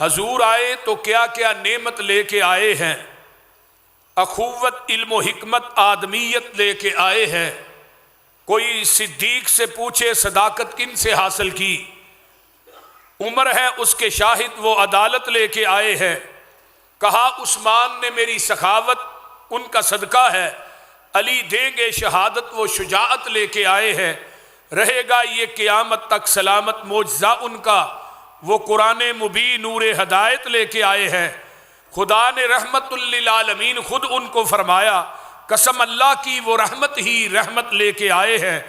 حضور آئے تو کیا کیا نعمت لے کے آئے ہیں، اخوت، علم و حکمت، آدمیت لے کے آئے ہیں۔ کوئی صدیق سے پوچھے صداقت کن سے حاصل کی، عمر ہے اس کے شاہد وہ عدالت لے کے آئے ہیں۔ کہا عثمان نے میری سخاوت ان کا صدقہ ہے، علی دیں گے شہادت وہ شجاعت لے کے آئے ہیں۔ رہے گا یہ قیامت تک سلامت معجزہ ان کا، وہ قرآن مبین نور ہدایت لے کے آئے ہیں۔ خدا نے رحمت للعالمین خود ان کو فرمایا، قسم اللہ کی وہ رحمت ہی رحمت لے کے آئے ہیں۔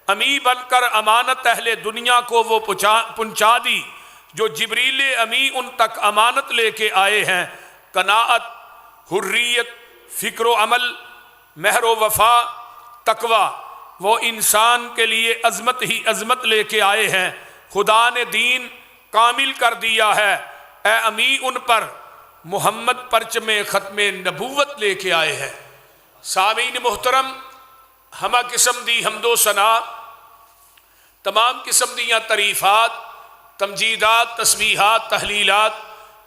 امی بن کر امانت اہل دنیا کو وہ پہنچا دی، جو جبریل امی ان تک امانت لے کے آئے ہیں۔ قناعت، حریت، فکر و عمل، مہر و وفا، تقوی، وہ انسان کے لیے عظمت ہی عظمت لے کے آئے ہیں۔ خدا نے دین کامل کر دیا ہے، اے امی ان پر محمد پرچم ختم نبوت لے کے آئے ہیں۔ سامعین محترم، ہمہ قسم دی حمد و ثنا، تمام قسم دیاں تعریفات، تمجیدات، تسبیحات، تحلیلات،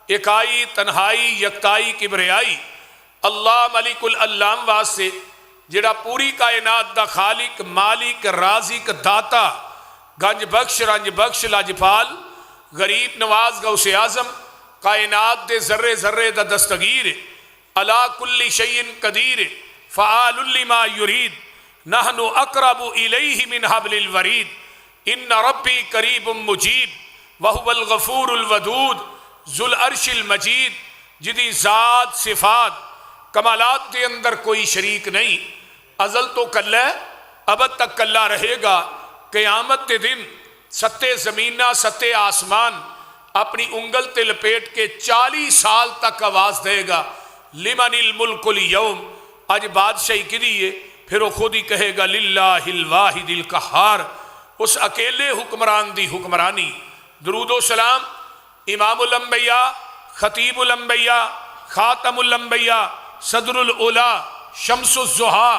اکائی، تنہائی، یکتائی، کبریائی اللہ ملک العلام واسطے جڑا پوری کائنات دا خالق، مالک، رازق، داتا، گنج بخش، رنج بخش، لاجپال، غریب نواز، غوث اعظم، کائنات دے ذرے ذرے دا دستگیر، علا کل شیء قدیر، فعال لما یرید، نحن اقرب الیہ من حبل الورید، ان ربی قریب مجیب وہو الغفور الودود ذو العرش المجید، جدی ذات، صفات، کمالات دے اندر کوئی شریک نہیں، ازل تو کل ہے، ابد تک کلا رہے گا۔ قیامت دے دن ستے زمینہ ستے آسمان اپنی انگل تے لپیٹ کے 40 سال تک آواز دے گا، لمن الملک اليوم، آج بادشاہی کی دیئے، پھر وہ خود ہی کہے گا للہ الواحد القہار، اس اکیلے حکمران دی حکمرانی۔ درود و سلام امام الانبیاء، خطیب الانبیاء، خاتم الانبیاء، صدر الاولا، شمس الضحیٰ،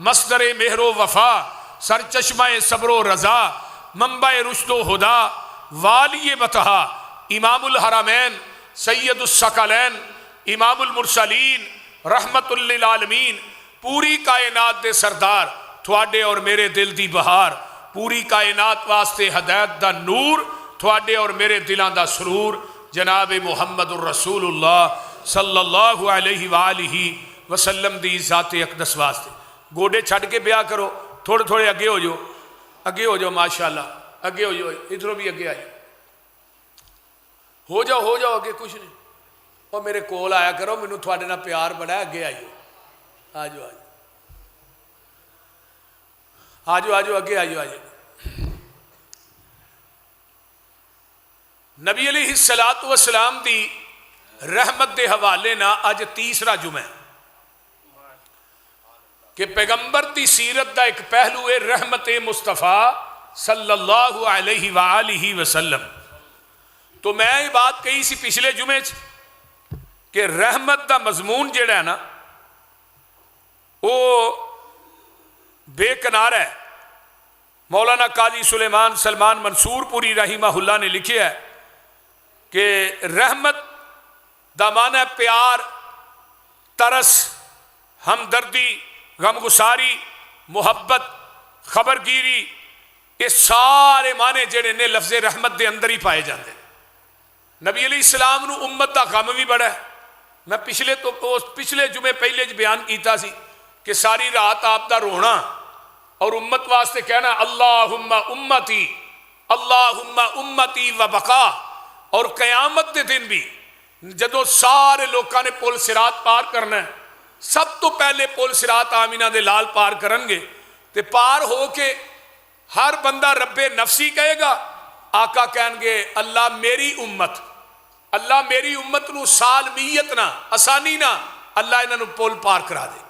مصدر مہر و وفا، سرچشمہ صبر و رضا، منبع رشد و ہدا، والی بطحا، امام الحرمین، سید الثقلین، امام المرسلین، رحمت للعالمین، پوری کائنات دے سردار، تھوڑے اور میرے دل دی بہار، پوری کائنات واسطے ہدایت دا نور، تھوڑے اور میرے دلان دا سرور، جناب محمد الرسول اللہ صلی اللہ علیہ وآلہ وسلم دی ذات اقدس واسطے۔ گوڑے چھڑ کے بیاہ کرو، تھوڑے تھوڑے اگے ہو جاؤ ماشاءاللہ، اگے ہو جاؤ، ادھروں بھی اگے آئے، ہو جاؤ اگے، کچھ نہیں، اور میرے کول آیا کرو، میں نے تھوڑے نہ پیار بڑا ہے، اگے آجو، آجو، اگے آجو۔ نبی علیہ السلام دی رحمت دے حوالے نا آج تیسرا جمعہ کہ پیغمبر دی سیرت دا ایک پہلو ہے رحمت مصطفیٰ صلی اللہ علیہ وآلہ وسلم۔ تو میں یہ بات کہی سی پچھلے جمعے کہ رحمت دا مضمون جڑا ہے نا وہ بے کنار ہے۔ مولانا قاضی سلیمان سلمان منصور پوری رحمہ اللہ نے لکھے ہے کہ رحمت دا معنی پیار، ترس، ہمدردی، غمگساری، محبت، خبرگیری، یہ سارے معنی جڑے نے لفظ رحمت دے اندر ہی پائے جاندے۔ نبی علیہ السلام نو امت دا غم بھی بڑا ہے۔ میں پچھلے جمعے پہلے بیان کیتا سی کہ ساری رات آپ دا رونا اور امت واسطے کہنا اللہم امتی، اللہم امتی و بقا، اور قیامت دے دن بھی جدو سارے لوکاں نے پل صراط پار کرنا ہے، سب تو پہلے پل صراط آمینہ دے لال پار کرنگے، تے پار ہو کے ہر بندہ رب نفسی کہے گا، آقا کہنگے اللہ میری امت نو سالمیت نہ، آسانی نہ، اللہ انہوں نے پل پار کرا دے۔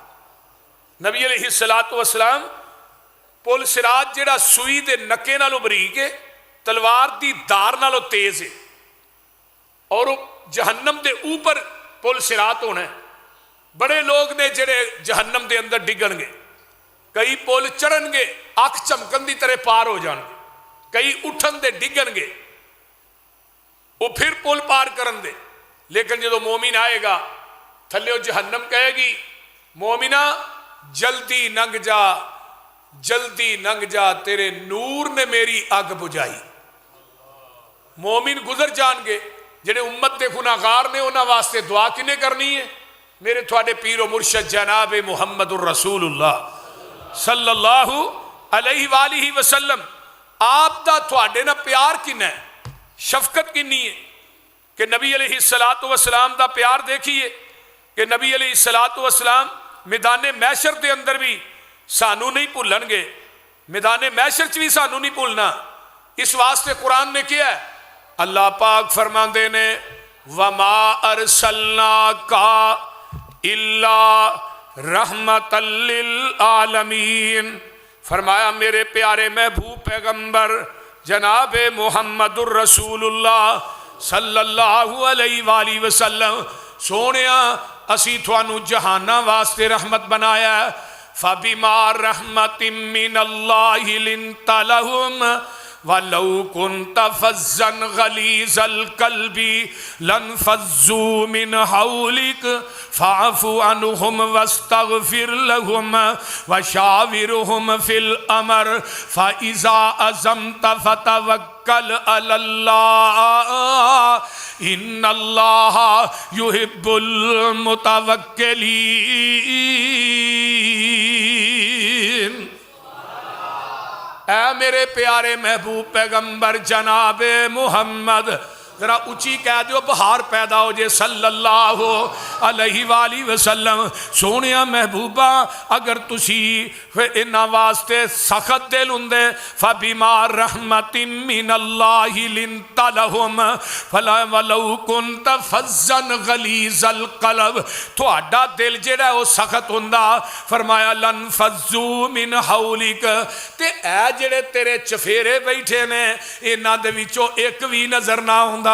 نبی علیہ السلام پل صراط جڑا سوئی دے نکے نالو بریک ہے، تلوار دی دار نالو تیز ہے، اور جہنم دے اوپر پل صراط ہونا ہے۔ بڑے لوگ نے جڑے جہنم دے اندر ڈگن گے، کئی پل چڑھن گے اکھ چمکن دی طرح پار ہو جان گے، کئی اٹھن دے ڈگن گے، وہ پھر پل پار کرن دے، لیکن جدو مومن آئے گا تھلے جہنم کہے گی مومنہ جلدی لنگ جا، جلدی لنگ جا، تیرے نور نے میری اگ بجھائی۔ مومن گزر جان گے، جڑے امت دے گناہگار نے انہاں واسطے دعا کنے کرنی ہے؟ میرے تھوڑے پیر و مرشد جناب محمد الرسول اللہ صلی اللہ علیہ وآلہ وسلم، آپ دا تھوڑے نا پیار کن ہے، شفقت کنی ہے کہ نبی علیہ السلام دا پیار دیکھیے کہ نبی علیہ السلام میدان محشر دے اندر بھی سانو نہیں بھولن گے، میدان محشر چ بھی سانو نہیں بھولنا۔ اس واسطے قرآن نے کیا ہے، اللہ پاک فرماندے نے وَمَا أَرْسَلْنَاكَ إِلَّا رَحْمَةً لِلْعَالَمِينَ، فرمایا میرے پیارے محبوب پیغمبر جناب محمد الرسول اللہ صلی اللہ علیہ وآلہ وسلم، سونیا اسی تھوانو جہانا واسطے رحمت بنایا ہے۔ فَبِمَا رَحْمَةٍ مِّنَ اللَّهِ لِنْتَ لَهُمْ وَلَوْ كُنْتَ فَظًّا غَلِيظَ الْقَلْبِ لَانفَضُّوا مِنْ حَوْلِكَ فَاعْفُ عَنْهُمْ وَاسْتَغْفِرْ لَهُمْ وَشَاوِرْهُمْ فِي الْأَمْرِ فَإِذَا عَزَمْتَ فَتَوَكَّلْ عَلَى اللَّهِ إِنَّ اللَّهَ يُحِبُّ الْمُتَوَكِّلِينَ۔ اے میرے پیارے محبوب پیغمبر جناب محمد، ذرا اچھی کہہ دیو بہار پیدا ہو جے صلی اللہ علیہ وآلہ وسلم۔ سونیا محبوبہ اگر تسی انہاں واسطے سخت دل ہوندے، فَبِمَا رَحْمَةٍ مِّنَ اللَّهِ لِنْتَ لَهُمْ وَلَوْ كُنْتَ فَظًّا غَلِيظَ الْقَلْبِ، تہاڈا دل جڑا ہے وہ سخت ہوندا، فرمایا لَانفَضُّوا مِنْ حَوْلِكَ، تے اے جڑے تیرے چفیرے بیٹھے نے انہاں دے وچوں ایک بھی نظر نہ ہوندا۔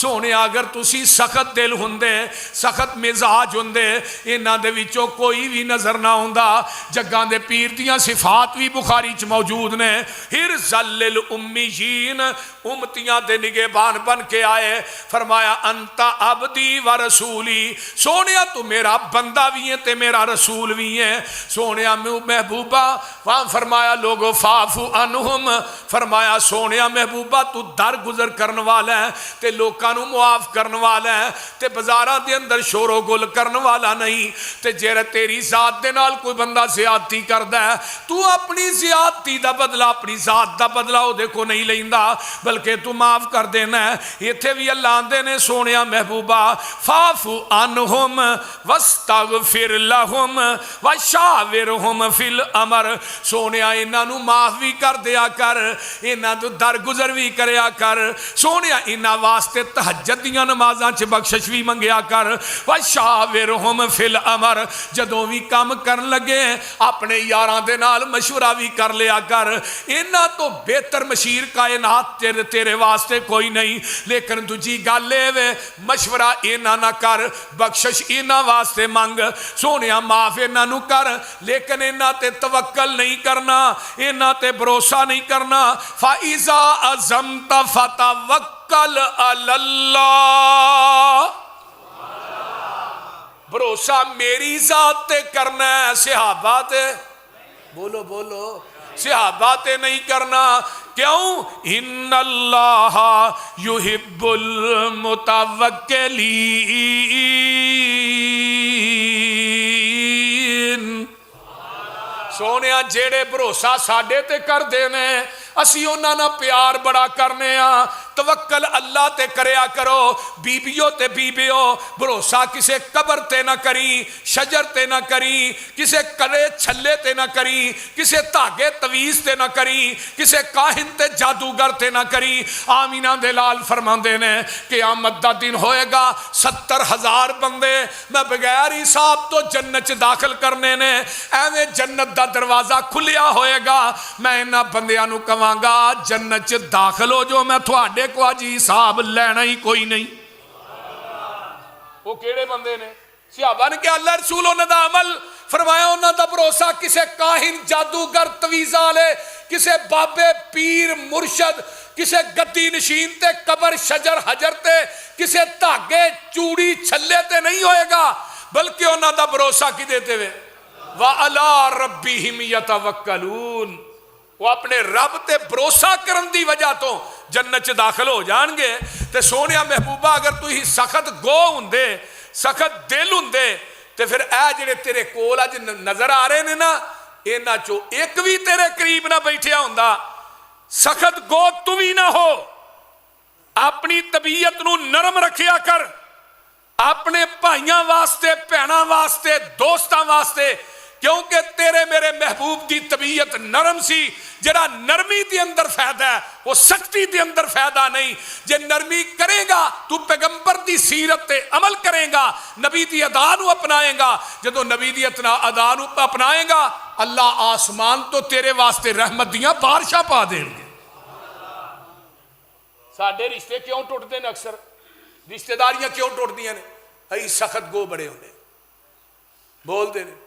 سونے اگر تسی سخت دل ہوندے، سخت مزاج ہوندے، انہاں دے وچوں کوئی بھی نظر نہ ہوندا۔ جگاں دے پیر دیاں صفات بھی بخاری چ موجود نے، حرز للأمیین، امتیاں دے نگہبان بن کے آئے، فرمایا انت عبدی و رسولی، سونیا تو میرا بندہ بھی ہے تے میرا رسول بھی ہے۔ سونیا محبوبہ وہاں فرمایا لوگو فاعفو عنہم، فرمایا سونیا محبوبہ تو در گزر کرن والا ہے تے لوکاں نو معاف کرن والا ہے تے بازاراں دے اندر شور و گل کرن والا نہیں۔ تے جے تیری ذات دے نال کوئی بندہ زیادتی کردا ہے، تو اپنی زیادتی دا بدلہ، اپنی ذات دا بدلہ او دیکھو نہیں لیندا، بلکہ تو معاف کر دینا ہے۔ ایتھے بھی اللہ آندے نے سونیا محبوبہ فاعف عنہم واستغفر لہم وشاورہم فی الامر، سونیا انہاں نو معاف بھی کر دیا کر، انہاں تو درگزر بھی کریا کر، سونیا انہاں واسطے تہجد دیاں نمازاں چ بخشش بھی منگیا کر، وشاورہم فی الامر، جدوں بھی کام کرن لگے اپنے یاراں دے نال مشورہ بھی کر لیا کر۔ انہاں تو بہتر مشیر کائنات تیرے واسطے کوئی نہیں، لیکن دوجی گل اے مشورہ انہاں نہ کر، بخشش انہاں واسطے منگ، سونیا معاف انہاں نو کر، لیکن انہاں تے توکل نہیں کرنا، انہاں تے بھروسہ نہیں کرنا۔ فَإِذَا عَزَمْتَ فَتَوَكَّلْ عَلَى اللَّهِ، بھروسہ میری ذات تے کرنا ہے، صحابہ تے بولو بولو صحابہ تے نہیں کرنا۔ کیوں؟ ان اللہ یحب المتوکلین، سونیا جیڑے بھروسہ ساڈے تے کر دینے اسی انہاں نہ پیار بڑا کرنے ہاں۔ توکل اللہ تے کریا کرو، بیبیوں تے بیبیوں، بھروسہ کسے قبر تے نہ کری، شجر تے نہ کری، کسے کرے چھلے تے نہ کری، کسے تاگے تویز تے نہ کری، کسے کاہن تے جادوگر تے نہ کری۔ آمینہ دلال فرماندے نے قیامت دا دن ہوئے گا 70,000 بندے میں بغیر حساب تو جنت داخل کرنے نے، ایویں جنت دا دروازہ کھلیا ہوئے گا، میں انہاں بندیاں نو کہاں گا جنت داخل ہو جو، میں تھوڑے کو آجی حساب لینا ہی کوئی نہیں۔ وہ کیڑے بندے نے؟ صحابہ نے کہ اللہ رسول انہاں دا عمل فرمایا انہاں دا بھروسہ کسے کاہن جادوگر تویزہ والے کسے بابے پیر مرشد کسے گدی نشین تے قبر شجر حجر تے کسے دھاگے چوڑی چھلے تے نہیں ہوئے گا بلکہ انہاں دا بھروسہ کی دیتے ہوئے وَعَلَىٰ رَبِّهِمْ يَتَوَكَّلُونَ وہ اپنے رب تے بھروسہ کرن دی وجہ تو جنت چ داخل ہو جان گے. تے سونیا محبوبہ اگر تو ہی سخت گو ہوندے سخت دل ہوندے تے پھر اے جڑے تیرے کول اج نظر آ رہے نے نا انہاں چوں ایک بھی تیرے قریب نہ بیٹھیا ہوندا سخت گو تو بھی نہ ہو. اپنی طبیعت نو نرم رکھیا کر اپنے بھائیاں واسطے بھیناں واسطے دوستاں واسطے کیونکہ تیرے میرے محبوب دی طبیعت نرم سی. جڑا نرمی دی اندر فائدہ ہے وہ سختی دی اندر فائدہ نہیں. جے نرمی کرے گا تو پیغمبر دی سیرت تے عمل کرے گا نبی دی ادا نو اپنائے گا. جدو نبی دی ادا نو اپنائے گا اللہ آسمان تو تیرے واسطے رحمت دیاں بارشاں پا دیں گے. ساڈے رشتے کیوں ٹوٹتے ہیں اکثر رشتہ داریاں کیوں ٹوٹدیاں نے ائی سخت گو بڑے ہوندے بول دے نے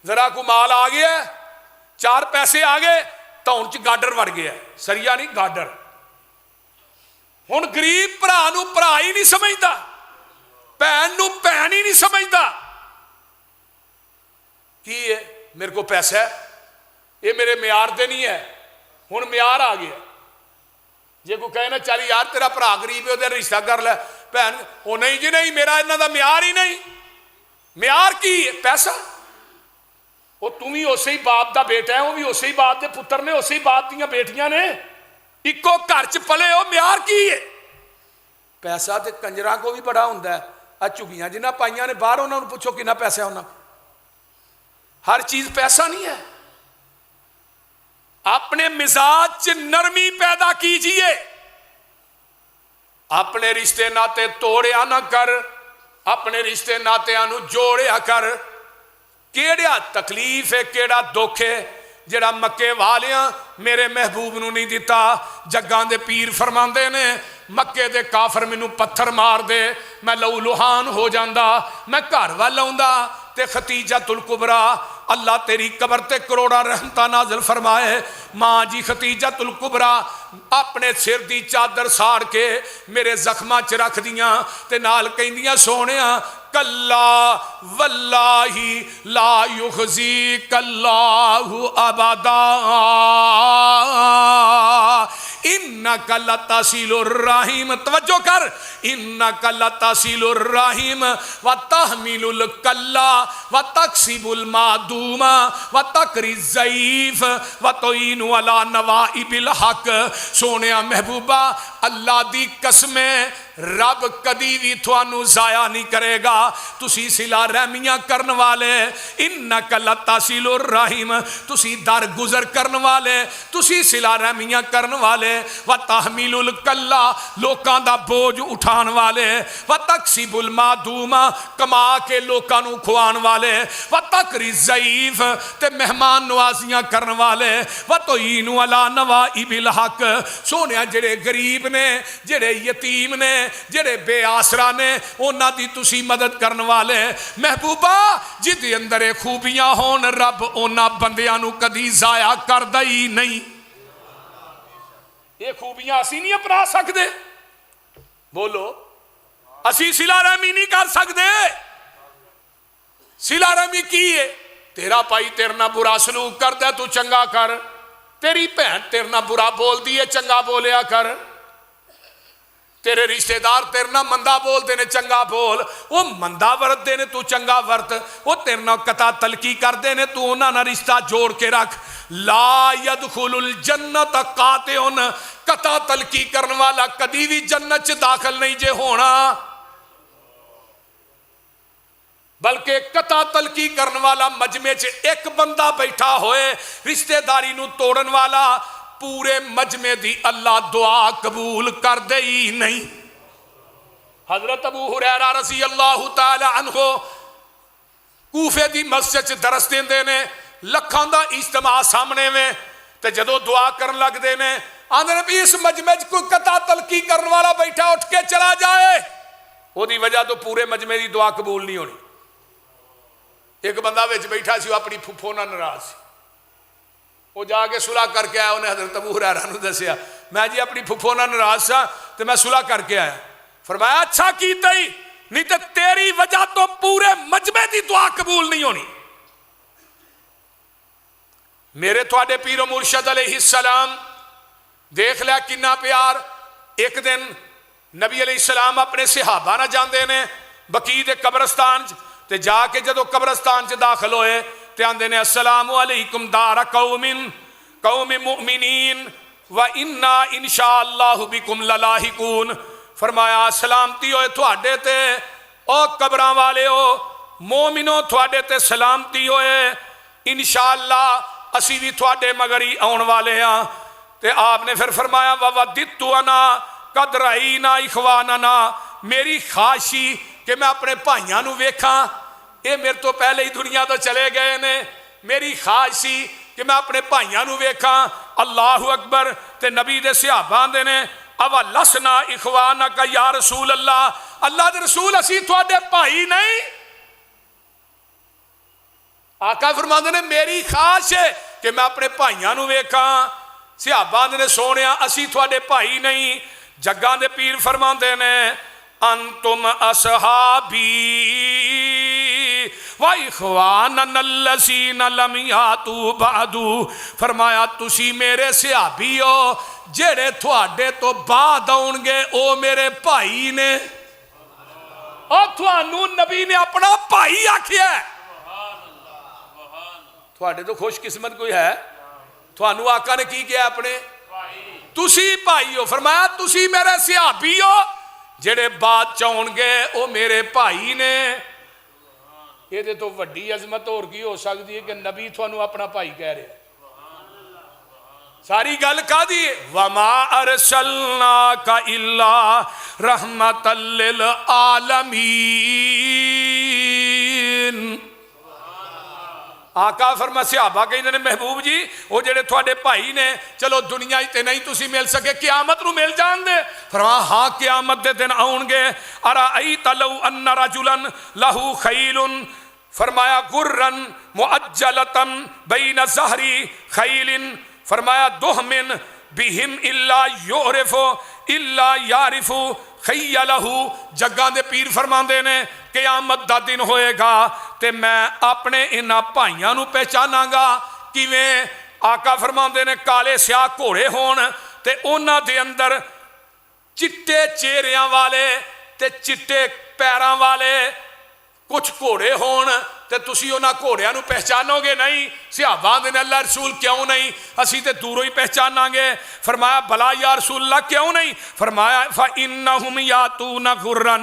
ذرا کو مال آ گیا چار پیسے آ گئے تو ان چ گاڈر وڑ گیا سریا نہیں گاڈر. ہن غریب بھرا نو بھرا ہی نہیں سمجھدا بہن نو بہن ہی نہیں سمجھدا. کی ہے میرے کو پیسہ ہے یہ میرے معیار دے نہیں ہے. ہن معیار آ گیا جے کو کہے نا چل یار تیرا بھرا غریب ہے تے رشتہ کر لے بہن او نہیں جی نہیں میرا انہاں دا معیار ہی نہیں. معیار کی ہے پیسہ. وہ تم ہی اسی باپ دا بیٹا ہے وہ بھی اسی باپ دے پتر نے اسی باپ دیاں بیٹیاں نے اکو گھر چ پلے ہو. معیار کی ہے پیسہ تے کنجراں کو بھی بڑا ہوندا ہے. آ چگیاں جنہاں پائیاں نے باہر انہاں نوں پوچھو کتنا پیسہ ہے انہاں. ہر چیز پیسہ نہیں ہے. اپنے مزاج چ نرمی پیدا کیجئے. اپنے رشتے ناتے توڑیا نہ کر اپنے رشتے ناتیاں نو جوڑیا کر. کیڑا تکلیف ہے کیڑا دکھ ہے جڑا مکے والیاں میرے محبوب نو نہیں دیتا. جگاں دے پیر فرماندے نے مکے دے کافر مینوں پتھر مار دے میں لہو لہان ہو جاندا میں گھر وال آوندا تے ختیجۃ الکبریٰ اللہ تیری قبر تے کروڑا رحمتہ نازل فرمائے. ماں جی ختیجۃ الکبریٰ اپنے سر دی چادر ساڑ کے میرے زخماں چ رکھ دیاں تے نال کہندیاں سونیاں کلا واللہ لا یخزیک اللہ ابدا انک لتصل الرحیم. توجہ کر انک لتصل الرحیم وتحمل الکلا وتکسب المعدوم وتقری الضعیف وتعین علی نوائب الحق. سونیا محبوبہ اللہ دی قسمیں رب کدی بھی تھانوں ضائع نہیں کرے گا. تسی صلہ رحمیاں کرن والے انک لتصل الرحیم تسی در گزر کرن والے تسی صلہ رحمیاں کرن والے وتحمل الکلا لوکاں دا بوجھ اٹھان والے وتکسب المعدوم کما کے لوکاں نو کھوان والے وتقری الضعیف تے مہمان نوازیاں کرن والے وتعین علی نوائب الحق. سونیا جڑے غریب نے جڑے یتیم نے جڑے بے آسرا نے انہاں دی تسی مدد کرن والے. محبوبہ جدے اندر خوبیاں ہون رب انہاں بندیاں نو کدی ضائع کردا ہی نہیں. یہ خوبیاں اسی نہیں اپنا سکتے بولو اسی صلہ رحمی نہیں کر سکتے. صلہ رحمی کی ہے تیرا بھائی تیرے نال برا سلوک کردا تو چنگا کر. تیری بہن تیرے نال برا بول دی ہے چنگا بولیا کر. تیرے رشتہ دار تیرے نال مندہ بول دینے چنگا بول. وہ مندہ ورت دینے تو چنگا ورت. وہ تیرے نال قطع تلقی کر دینے تو انہاں نال رشتہ جوڑ کے رکھ. لا يدخل الجنت قاطعن قطع تلقی کرن والا کدی بھی جنت چ داخل نہیں جے ہونا. بلکہ قطع تلقی کرن والا مجمع چ ایک بندہ بیٹھا ہوئے رشتہ داری نو توڑن والا پورے مجمع دی اللہ دعا قبول کر دے ہی نہیں. حضرت ابو ہریرہ رضی اللہ تعالی عنہ کوفے دی مسجد چ درس دیندے نے لکھاں دا اجتماع سامنے میں تے جدو دعا کرن لگ دے نے آندے نبی اس مجمع چ کوئی قطع تلقی کرن والا بیٹھا اٹھ کے چلا جائے وہ دی وجہ تو پورے مجمع دی دعا قبول نہیں ہونی. ایک بندہ وچ بیٹھا سی، وہ اپنی پھپھو نال ناراض سی، وہ جا کے صلح کر کے آیا، انہیں حضرت ابو ہریرہ نوں دسیا میں جی اپنی پھپھو نال ناراض سا تے میں صلح کر کے آیا۔ فرمایا اچھا کیتا ہی، نہیں تے تیری وجہ تو پورے مجمع دی دعا قبول نہیں ہونی۔ میرے تھوڑے پیر و مرشد علیہ السلام دیکھ لیا کنا پیار۔ ایک دن نبی علیہ السلام اپنے صحابہ نہ جاندے نے بقیع دے قبرستان تے جا کے جدو قبرستان چ داخل ہوئے تے آندے نے السلام علیکم دار قوم مؤمنین و انا انشاءاللہ بکم للاحقون۔ فرمایا سلامتی ہوئے تھوڑے تے او قبراں والے ہو مومنوں، تھوڑے تے سلامتی ہوئے، انشاءاللہ اسی بھی تھوڑے مگری آن والے ہاں۔ تے آپ نے پھر فرمایا وَوَدِّتُ أَنَا قَدْ رَأَيْنَا إِخْوَانَنَا، میری خواہشی کہ میں اپنے بھائیاں نو ویکھاں، یہ میرے تو پہلے ہی دنیا تو چلے گئے نے، میری خواہشی کہ میں اپنے بھائیاں نو ویکھاں۔ اللہ اکبر۔ تے نبی دے صحابہ دے نے اَوَلَسْنَا إِخْوَانَكَ یا رسول اللہ، اللہ دے رسول اسی تھوڑے بھائی نہیں؟ آقا فرماندے نے میری خواہش ہے کہ میں اپنے بھائیاں نو ویکھاں۔ صحابہ نے سونیا اسی تھوڑے بھائی نہیں۔ جگاں دے پیر فرماندے نے انتم اصحابی وَإِخْوَانَنَا الَّذِينَ لَمْ يَأْتُوا بَعْدُ، فرمایا تسی میرے صحابی ہو، جڑے تھوڑے تو بعد آؤں گے او میرے بھائی نے۔ اور تھوانوں نبی نے اپنا بھائی آکھیا ہے۔ تھوڑے تو خوش قسمت کوئی ہے، تھوانوں آقا نے کی کیا اپنے تسی بھائی ہو، فرمایا تسی میرے صحابی ہو، جڑے بعد چاہن گے او میرے بھائی نے۔ یہ دے تو وڈی عظمت اور کی ہو سکتی ہے کہ نبی تھوانوں اپنا بھائی کہہ رہے ہیں۔ ساری گل کہا دی وَمَا أَرْسَلْنَاكَ إِلَّا رَحْمَةً لِلْعَالَمِينَ۔ آقا فرما صحابہ کہیں نے محبوب جی وہ جڑے تھوڑے بھائی نے چلو دنیا ہی تے نہیں تسی مل سکے، قیامت نو مل جان دے۔ فرما ہاں قیامت دے دن آؤں گے۔ أَرَأَيْتَ لَوْ أَنَّ رَجُلًا لَهُ خَيْلٌ، فرمایا غُرًّا مُعَجَّلَةً بَيْنَ ظَهْرِ خَيْلٍ، فرمایا دُحْمٍ بِهِمْ إِلَّا يُعْرِفُ إِلَّا يَعْرِفُ خَيَّلَهُ۔ جگاں دے پیر فرماندے نے قیامت دا دن ہوئے گا تے میں اپنے انہاں بھائیاں نو پہچاناں گا کیویں؟ آقا فرماندے نے کالے سیاہ گھوڑے ہون تے انہاں دے اندر چٹے چہریاں والے تے چٹے پیراں والے کچھ گھوڑے ہون تے تسی انہاں گھوڑیاں نو پہچانو گے نہیں؟ صحابہ نے اللہ رسول کیوں نہیں، اسی تے دوروں ہی پہچاناں گے۔ فرمایا بلا یا رسول اللہ کیوں نہیں؟ فرمایا فَإِنَّهُمْ يَأْتُونَ غُرًّا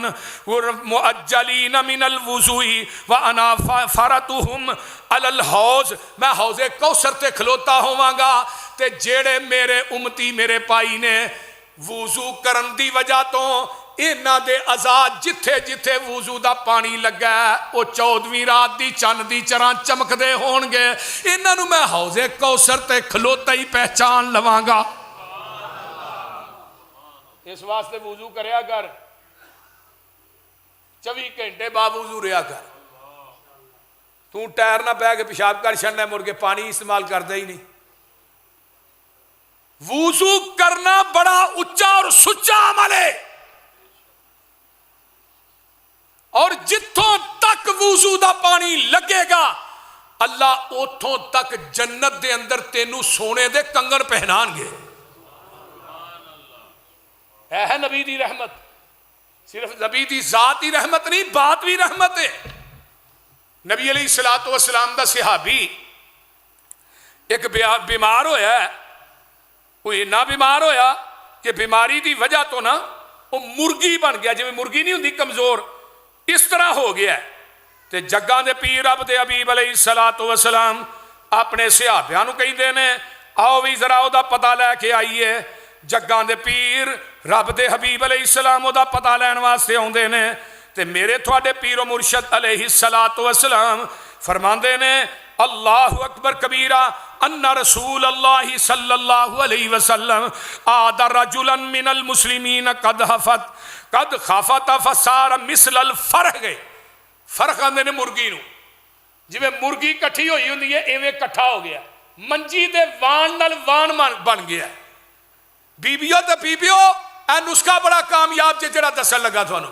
مُعَجَّلِينَ مِنَ الْوُضُوءِ وَأَنَا فَرَتُهُمْ عَلَى الْحَوْضِ، میں حوض کوثر تے کھلوتا ہوواں گا تے جیڑے میرے امتی میرے پائی نے وضو کرن دی وجہ تو انہاں دے آزاد جتھے جتھے وضو دا پانی لگا ہے وہ 14ویں رات دی چند دی چراں چمک دے ہون گے، انہاں نو میں حوض کوثر تے کھلوتا ہی پہچان لواں گا۔ اس واسطے وضو کریا کر، 24 گھنٹے با وضو رہیا کر۔ تو ٹائر نہ پہ کے پیشاب کر چھڑنا مڑ کے پانی استعمال کر دے ہی نہیں۔ وضو کرنا بڑا اچا اور سچا عمل ہے، اور جتوں تک وضو دا پانی لگے گا اللہ اتھوں تک جنت دے اندر تینوں سونے دے کنگن پہنان گے۔ ہے نبی دی رحمت، صرف نبی دی ذات ہی رحمت نہیں بات بھی رحمت ہے۔ نبی علیہ السلام دا صحابی ایک بیمار ہویا ہے، کوئی نہ بیمار ہویا کہ بیماری دی وجہ تو نا وہ مرگی بن گیا، جو مرگی نہیں ہوندی کمزور، اس طرح ہو گیا ہے۔ تے جگاں دے پیر رب دے حبیب علیہ السلام اپنے صحابیاں نو کہیں دے نے آؤ بھی ذرا او دا پتہ لے کے آئیے۔ جگاں دے پیر رب دے حبیب علیہ السلام او دا پتہ لین واسطے آوندے نے تے میرے تھوڑے پیر و مرشد علیہ السلام فرماندے نے اللہ اکبر کبیرہ ان رسول اللہ صلی اللہ علیہ وسلم آد رجلا من المسلمین قد خفت فصار مثل الفرخ، فرخ آندے نے مرگی نو، ਜਿਵੇਂ ਮੁਰਗੀ ਇਕੱਠੀ ਹੋਈ ਹੁੰਦੀ ਹੈ ਐਵੇਂ ਇਕੱਠਾ ਹੋ ਗਿਆ, ਮੰਜੀ ਦੇ ਵਾਣ ਨਾਲ ਵਾਣ ਬਣ ਗਿਆ। ਬੀਬੀਓ ਤੇ ਬੀਬੀਓ ਇਹ ਨੁਸਖਾ ਬੜਾ ਕਾਮਯਾਬ ਜੇ ਜਿਹੜਾ ਦੱਸਣ ਲੱਗਾ ਤੁਹਾਨੂੰ।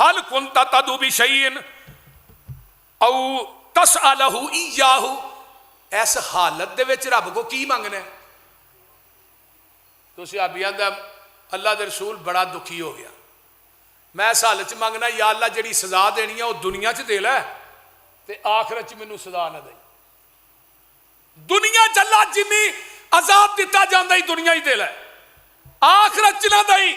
ਹਲ ਕੁੰਤਾ ਤਦੂ ਬੀ ਸ਼ੈਇਨ ਔ ਤਸਅਲਹੁ ਇਯਾਹੂ, ਇਸ ਹਾਲਤ ਦੇ ਵਿੱਚ ਰੱਬ ਕੋ ਕੀ ਮੰਗਣਾ? ਤੁਸੀਂ ਆਬੀ ਆਂਦਾ ਅੱਲਾ ਦੇ ਰਸੂਲ ਬੜਾ ਦੁਖੀ ਹੋ ਗਿਆ, ਮੈਂ ਇਸ ਹਾਲਤ 'ਚ ਮੰਗਣਾ ਯਾ ਅੱਲਾ ਜਿਹੜੀ ਸਜ਼ਾ ਦੇਣੀ ਹੈ ਉਹ ਦੁਨੀਆ 'ਚ ਦੇ ਲੈ ਤੇ ਆਖਰਤ 'ਚ ਮੈਨੂੰ ਸਜ਼ਾ ਨਾ ਦੇ। ਦੁਨੀਆ 'ਚ ਅੱਲਾ ਜਿੰਨੀ ਅਜ਼ਾਬ ਦਿੱਤਾ ਜਾਂਦਾ ਹੀ ਦੁਨੀਆ ਹੀ ਦੇ ਲੈ, ਆਖਰਤ 'ਚ ਨਾ ਦਈ।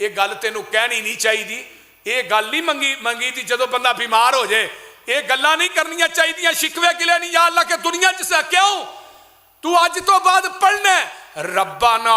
ਇਹ ਗੱਲ ਤੈਨੂੰ ਕਹਿਣੀ ਨਹੀਂ ਚਾਹੀਦੀ, ਇਹ ਗੱਲ ਨਹੀਂ ਮੰਗੀ ਦੀ ਜਦੋਂ ਬੰਦਾ ਬਿਮਾਰ ਹੋ ਜਾਏ, ਇਹ ਗੱਲਾਂ ਨਹੀਂ ਕਰਨੀਆਂ ਚਾਹੀਦੀਆਂ, ਸ਼ਿਕਵੇ ਗਿਲੇ ਨਹੀਂ। ਯਾ ਅੱਲਾ ਕੇ ਦੁਨੀਆ 'ਚ ਕਿਉਂ ਤੂੰ ਅੱਜ ਤੋਂ ਬਾਅਦ ਪੜ੍ਹਨਾ ਰੱਬਾਨਾ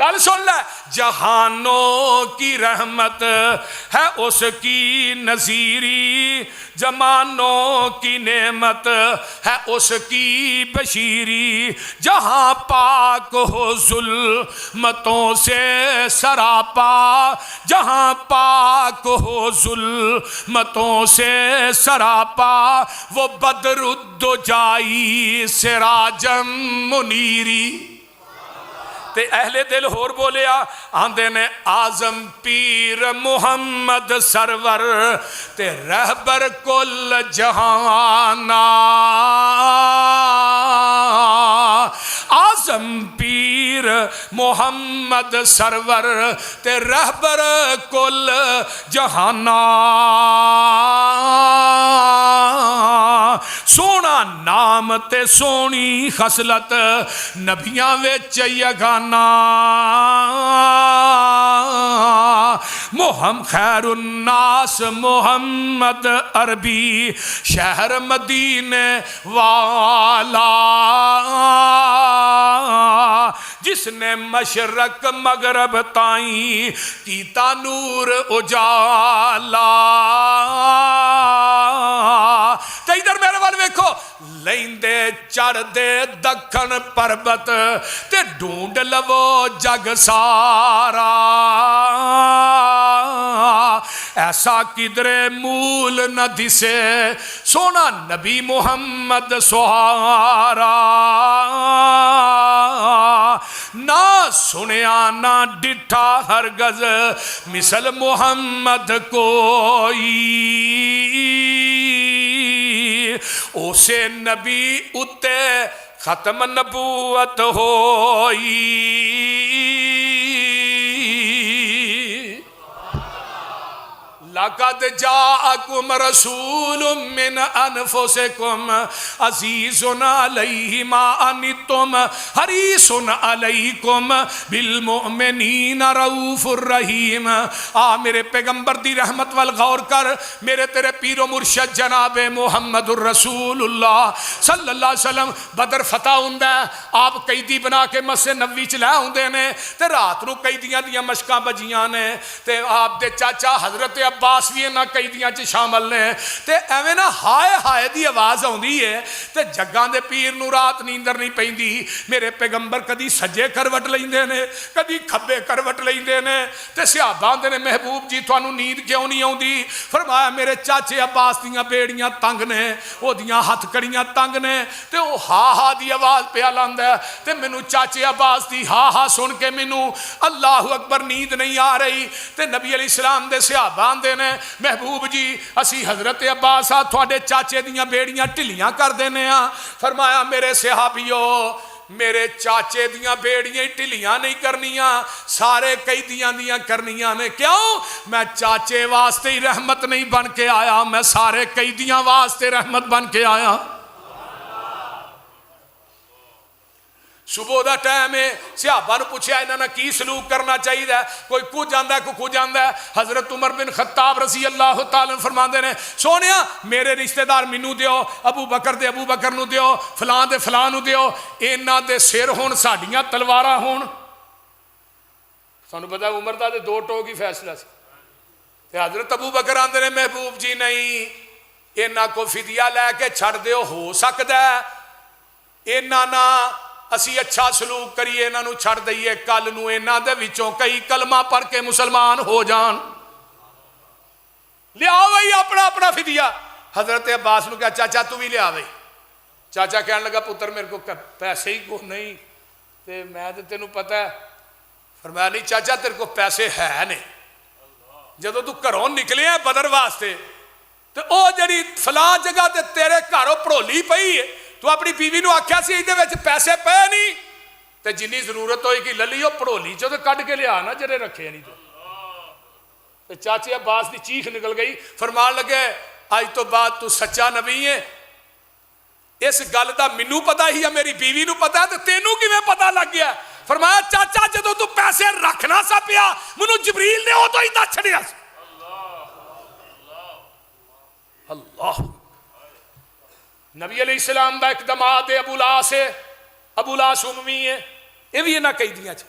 گل سن لے، جہانوں کی رحمت ہے اس کی نذیری، زمانوں کی نعمت ہے اس کی بشیری، جہاں پاک ہو ظلمتوں سے سراپا، جہاں پاک ہو ظلمتوں سے سراپا، وہ بدر الدجائی سراجم منیری۔ تے اہل دل ہور بولیا، آندے نے آزم پیر محمد سرور تے رہبر کل جہانا، آزم پیر محمد سرور تے رہبر کل جہانا، سونا نام تے سونی خصلت نبیاں وچ یگانا، محمد خیر الناس محمد عربی شہر مدینے والا، جس نے مشرق مغرب تائیں کیتا نور اجالا۔ تے ادھر میرے وال ویکھو، لیندے چڑھ دے دکھن پربت تے ڈھونڈ لو جگ سارا، ایسا کدرے مول نہ دسے سونا نبی محمد سہارا، نہ سنیا نہ ڈٹھا ہرگز مثل محمد کوئی، اسے نبی اتے ختم نبوت ہوئی۔ لَقَدْ جَاءَكُمْ رَسُولٌ مِّنْ أَنفُسِكُمْ عَزِيزٌ عَلَيْهِ مَا عَنِتُّمْ حَرِيصٌ عَلَيْكُمْ بِالْمُؤْمِنِينَ رَءُوفٌ رَحِيمٌ۔ میرے پیغمبر دی رحمت والغور کر، میرے تیرے پیر و مرشد جناب محمد الرسول اللہ صلی اللہ علیہ وسلم بدر فتح ہوندہ ہے، آپ قیدی بنا کے مسجد نبوی چ لے ہوندے نے، تے رات نو قیدیاں دیاں مشکاں بجیاں نے، تے آپ دے چاچا حضرت عباس بھی انہاں قیدیاں چ شامل نے، تے ایویں نا ہائے ہائے دی آواز آوندی ہے، تے جگاں دے پیر نو رات نیندر نہیں پیندی۔ میرے پیغمبر کدی سجے کروٹ لیندے نے، کدی کھبے کروٹ لیندے نے، تے صحابہ آندے نے محبوب جی تھانوں نیند کیوں نہیں آوندی؟ فرمایا میرے چاچے عباس دیاں بیڑیاں تنگ نے، او دیاں ہتھ کڑیاں تنگ نے، تے او ہا ہا دی آواز پیا لاندا ہے، تے مینوں چاچے عباس دی ہا ہا سن کے مینوں اللہ اکبر نیند نہیں آ رہی۔ تے نبی علیہ السلام دے صحابہ آندے نے محبوب جی اسی حضرت عباس تھوڑے چاچے دیاں بیڑیاں ٹھلیاں کر دینے ہاں۔ فرمایا میرے صحابیو، میرے چاچے دیاں بیڑیاں ٹھلیاں نہیں کرنیاں، سارے قیدیاں دیاں کرنیاں نے۔ کیوں؟ میں چاچے واسطے ہی رحمت نہیں بن کے آیا، میں سارے قیدیاں واسطے رحمت بن کے آیا۔ صبح دا ٹائم ہے، صحابہ نے پوچھا انہاں نے کی سلوک کرنا چاہیے، کوئی کچھ جاندا ہے کوئی کچھ جاندا ہے۔ حضرت عمر بن خطاب رضی اللہ تعالیٰ فرماندے نے سونیا میرے رشتہ دار مینوں دیو، ابو بکر دے ابو بکر نو دیو، فلاں دے فلاں نو دیو، انہاں دے سر ہون ساڈیاں تلواراں ہون۔ سانوں پتہ عمر دا تے دو ٹوک ہی فیصلہ سی، تے حضرت ابو بکر آندے نے محبوب جی نہیں، انہاں کو فدیہ لے کے چھڑ دیو، ہو سکدا ہے انہاں نا اسی اچھا سلوک کریے، انہاں نو چھڑ دئیے، کل نو انہاں دے وچوں کئی کلمہ پڑھ کے مسلمان ہو جان، لے آوئی اپنا اپنا فدیہ۔ حضرت عباس نو کہا چاچا تو بھی لے آوئی۔ چاچا کہنے لگا پتر میرے کو پیسے ہی کو نہیں، تے میں تے تینوں پتہ ہے۔ فرمایا نہیں چاچا تیرے کو پیسے ہے نہیں، جدو تو گھروں نکلے ہیں بدر واسطے تے او جڑی فلاں جگہ تے تیرے گھروں پڑولی پئی ہے، تو اپنی بیوی نو آکھیا سی ایدے وچ پیسے پے نہیں، تے جنی ضرورت ہوئی کہ للیو پڑولی چو تے کڈ کے لیا نا جڑے رکھے نہیں تے چاچے عباس دی چیخ نکل گئی۔ فرمان لگے آج تو بعد تو سچا نبی ہے، اس گل دا مینوں پتہ ہی ہے، میری بیوی نو پتہ ہے، تے تینوں کیویں پتہ لگ گیا؟ فرمایا چاچا جدو تو پیسے رکھنا سا پیا منو جبریل نے او تو ہی دس چھڑیا۔ اللہ نبی علیہ السلام دا اقدامات ابو لاس ہے، ابو لاس اموی ہے، یہ بھی نہ کہی دیا چھے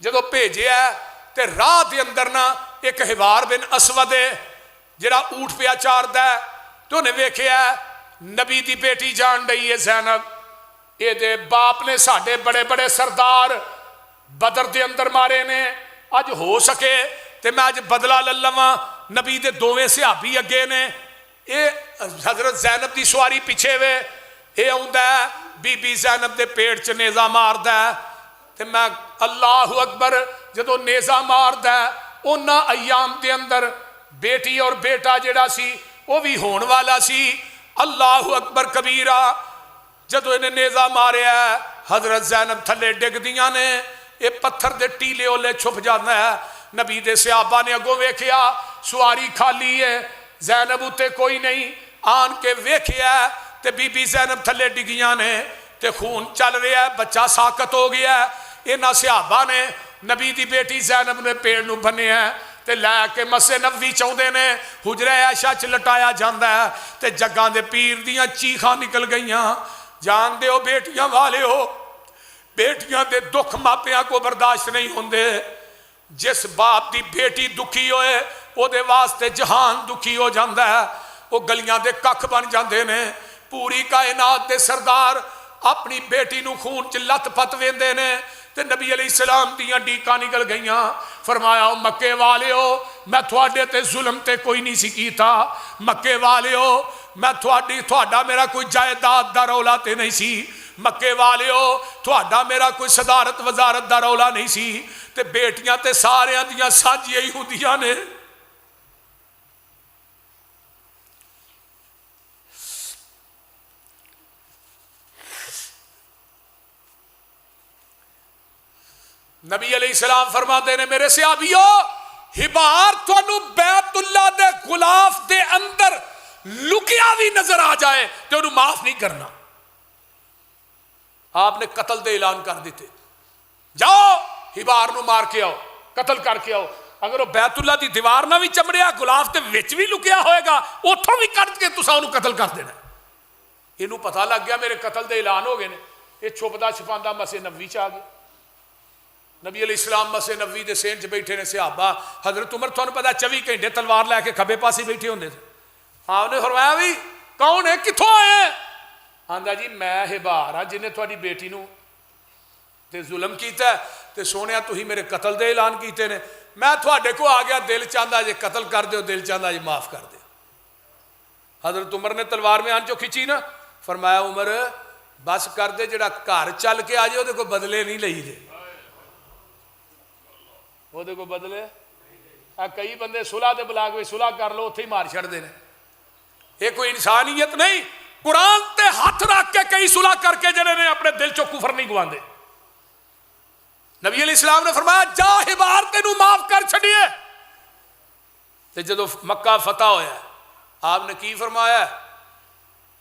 جدو بھیجیا تے راہ دے اندر نا ایک حوار بن اسود ہے جڑا اونٹ پیا چاردا ہے تو انہیں ویکھیا نبی دی بیٹی جان رہی ہے زینب، یہ دے باپ نے ساڈے بڑے بڑے سردار بدر دے اندر مارے نے، اج ہو سکے تے میں اج بدلہ لے لواں۔ نبی دے دوویں صحابی اگے نے، اے حضرت زینب دی سواری پیچھے وے، اے آوندا ہے بی بی زینب دے پیٹ چ نیزہ ماردا ہے تے میں اللہ اکبر جدو نیزہ ماردا ہے انہاں ایام دے اندر بیٹی اور بیٹا جڑا سی وہ بھی ہون والا سی۔ اللہ اکبر کبیرہ جدو انہیں نیزہ ماریا ہے حضرت زینب تھلے ڈگ دیاں نے، یہ پتھر دے ٹیلے اولے چھپ جانا ہے۔ نبی دے صحابہ نے اگوں ویکھیا سواری کھالی ہے، زینب اتے کوئی نہیں، آن کے ویکھیا تے بی بی زینب تھلے ڈگیاں نے تے خون چل رہا ہے، بچہ ساکت ہو گیا ہے۔ انہاں صحابہ نے نبی دی بیٹی زینب نے پیڑ نو بنیا ہے تے لے کے مسجد نبوی چاہندے نے حجرہ عائشہ چ لٹایا جاندا ہے تے جگاں دے پیر دیاں چیخاں نکل گئیاں۔ جان دے ہو بیٹیاں والے ہو، بیٹیاں دے دکھ ماپیاں کو برداشت نہیں ہوندے، جس باپ دی بیٹی دکھی ہوئے او دے واسطے جہان دکھی ہو جاندا ہے، وہ گلیاں دے ککھ بن جاندے نے۔ پوری کائنات دے سردار اپنی بیٹی نو خون چ لت پت ویندے نے تے نبی علیہ السلام دیاں ڈیکاں نکل گئیاں۔ فرمایا او مکے والے ہو میں تھوڑے تے ظلم تے کوئی نہیں سی کیتا، مکے والے ہو میں تھوڑا میرا کوئی جائیداد دا رولا تے نہیں سی، مکے والے ہو تھوڑا میرا کوئی صدارت وزارت دا رولا نہیں سی، تے بیٹیاں تے ساریاں دیاں سانجیاں ہی ہوندیاں نے۔ نبی علیہ السلام فرماتے نے میرے صحابیو ہبار تھانو بیت اللہ دے غلاف دے اندر لکیا بھی نظر آ جائے تو انہوں معاف نہیں کرنا۔ آپ نے قتل دے اعلان کر دیتے، جاؤ ہبار نو مار کے آؤ، قتل کر کے آؤ۔ اگر وہ بیت اللہ دی دیوار نہ بھی چمڑیا غلاف دے وچ بھی لکیا ہوئے گا اتھوں بھی کٹ کے تساں انہوں قتل کر دینا۔ انہوں پتہ لگ گیا میرے قتل دے اعلان ہو گئے نے، یہ چھپدا چھپاندا مسجد نبوی چ آ گئے۔ نبی علیہ السلام مسجد نبوی دے سین چ بیٹھے نے، صحابہ حضرت عمر تھانوں پتہ 24 گھنٹے تلوار لے کے کھبے پاسے بیٹھے ہوندے تھے۔ آپ نے فرمایا بھی کون ہے کتھوں آئے ہیں؟ آندا جی میں ہبار ہاں جنہیں تھوڑی بیٹی نو تے ظلم کیتا ہے تے سونیا تسی میرے قتل دے اعلان کیتے نے، میں تھوڑے کو آ گیا، دل چاہتا جے قتل کر دیو، دل چاہتا جے معاف کر دے۔ حضرت عمر نے تلوار میں آنچو کھچی نا، فرمایا عمر بس کر دے، جڑا گھر چل کے آ جائے وہ کو بدلے نہیں لئی دے، وہ کو بدلے کئی بندے صلح دے بلا کے صلح کر لو اتھے ہی مار چھڑ دے نے، یہ کوئی انسانیت نہیں۔ قرآن تے ہاتھ رکھ کے کئی صلح کر کے جنہیں نے اپنے دل چو کفر نہیں گواندے۔ نبی علیہ السلام نے فرمایا جا ہبار تینوں معاف کر چھڑیے۔ تے جدو مکہ فتح ہویا آپ نے کی فرمایا